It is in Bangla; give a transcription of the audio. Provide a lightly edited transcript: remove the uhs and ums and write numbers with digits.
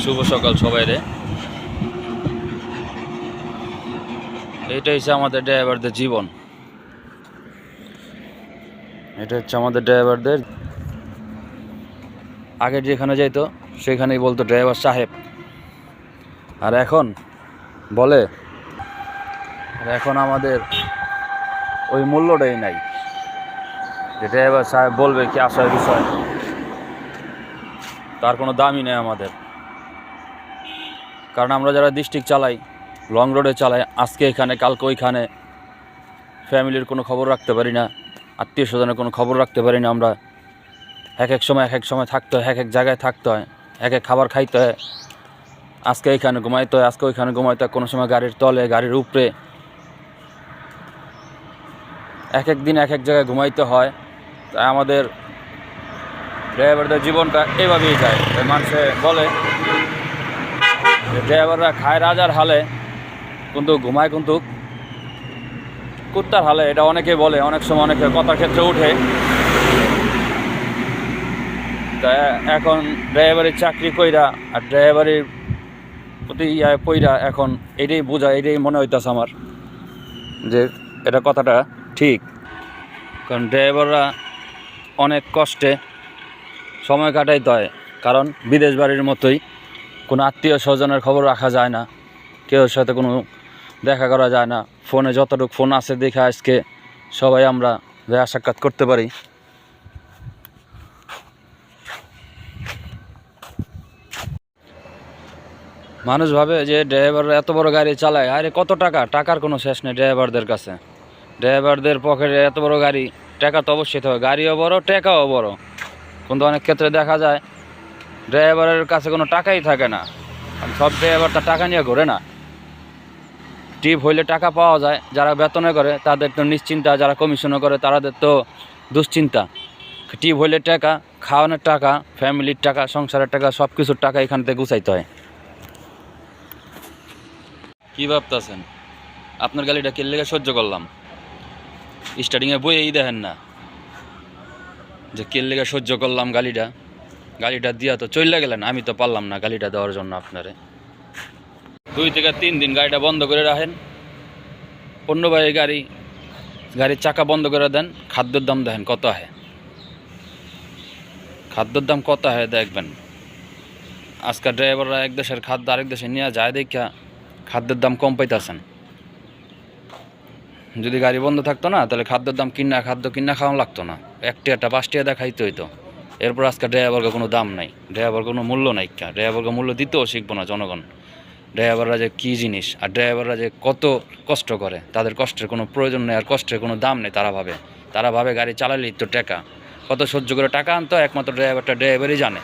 শুভ সকাল সবাইরে। এটা হচ্ছে আমাদের ড্রাইভারদের জীবন। এটা হচ্ছে আমাদের ড্রাইভারদের। আগে যেখানে যাইতো সেখানেই বলতো ড্রাইভার সাহেব, আর এখন বলে, আর এখন আমাদের ওই মূল্যটাই নাই যে ড্রাইভার সাহেব বলবে কি আসার বিষয়, তার কোনো দামই নেই আমাদের। কারণ আমরা যারা ডিস্ট্রিক্ট চালাই, লং রোডে চালাই, আজকে এখানে কালকে ওইখানে, ফ্যামিলির কোনো খবর রাখতে পারি না, আত্মীয় স্বজনের কোনো খবর রাখতে পারি না। আমরা এক এক সময় থাকতে হয়, এক এক জায়গায় থাকতে হয়, এক এক খাবার খাইতে হয়। আজকে এইখানে ঘুমাইতে হয়, আজকে ওইখানে ঘুমাইতে হয়, কোনো সময় গাড়ির তলে, গাড়ির উপরে, এক এক দিন এক এক জায়গায় ঘুমাইতে হয়। তাই আমাদের ড্রাইভারদের জীবনটা এইভাবেই যায়। মানুষে বলে যে ড্রাইভাররা খায় রাজার হালে কিন্তু ঘুমায় কিন্তু কুত্তার হালে। এটা অনেকেই বলে, অনেক সময় অনেকে কথার ক্ষেত্রে উঠে। তা এখন ড্রাইভারের চাকরি কইরা আর ড্রাইভারের প্রতি পইরা এখন এটাই বোঝা, এটাই মনে হইতেছে আমার যে এটা কথাটা ঠিক। কারণ ড্রাইভাররা অনেক কষ্টে সময় কাটাইতে হয়। কারণ বিদেশ বাড়ির মতোই কোনো আত্মীয় স্বজনের খবর রাখা যায় না, কেউ সাথে কোনো দেখা করা যায় না। ফোনে যতটুকু ফোন আছে দেখে আজকে সবাই আমরা দেখা সাক্ষাৎ করতে পারি। মানুষ ভাবে যে ড্রাইভাররা এত বড় গাড়ি চালায়, আরে কত টাকা, টাকার কোনো শেষ নেই ড্রাইভারদের কাছে। ড্রাইভারদের পকেটে এত বড় গাড়ি, টাকা তো অবশ্যই হবে, গাড়িও বড়, টাকাও বড়। কিন্তু অনেক ক্ষেত্রে দেখা যায় ড্রাইভারের কাছে কোনো টাকাই থাকে না। সব ড্রাইভার তার টাকা নিয়ে ঘোরে না। টিপ হইলে টাকা পাওয়া যায়, যারা বেতনে করে তাদের তো নিশ্চিন্তা, যারা কমিশনে করে তাদের তো দুশ্চিন্তা। টিপ হইলে টাকা, খাওয়ানোর টাকা, ফ্যামিলির টাকা, সংসারের টাকা, সব কিছুর টাকা এখান থেকে গুছাইতে হয়। কী ভাবতেছেন আপনার গাড়িটা কে লেগে সহ্য করলাম? স্টার্টিংয়ে বইয়েই দেখেন না যে কে লেগে সহ্য করলাম গাড়িটা দিয়া তো চলে গেলেন। আমি তো পারলাম না গাড়িটা দেওয়ার জন্য আপনারে। 2 থেকে 3 দিন গাড়িটা বন্ধ করে রাখেন, পণ্যবাহী গাড়ির চাকা বন্ধ করে দেন, খাদ্যের দাম দেখেন কত হয়, খাদ্যের দাম কত হয় দেখবেন। আজকাল ড্রাইভাররা এক দেশের খাদ্য আরেক দেশে নিয়ে যায় দেখা খাদ্যের দাম কম পাইতেছেন। যদি গাড়ি বন্ধ থাকতো না তাহলে খাদ্য কিনা খাওয়ানো লাগতো না, 1 টাকা 5 টাকা দেখাইতে হইতো। এরপর আজকে ড্রাইভারকে কোনো দাম নাই, ড্রাইভার কোনো মূল্য নাই। ড্রাইভারকে মূল্য দিতেও শিখবো না জনগণ। ড্রাইভাররা যে কী জিনিস আর ড্রাইভাররা যে কত কষ্ট করে, তাদের কষ্টের কোনো প্রয়োজন নেই আর কষ্টের কোনো দাম নেই। তারা ভাবে গাড়ি চালালেই তো টাকা, কত সহ্য করে টাকা আনতো একমাত্র ড্রাইভারই জানে।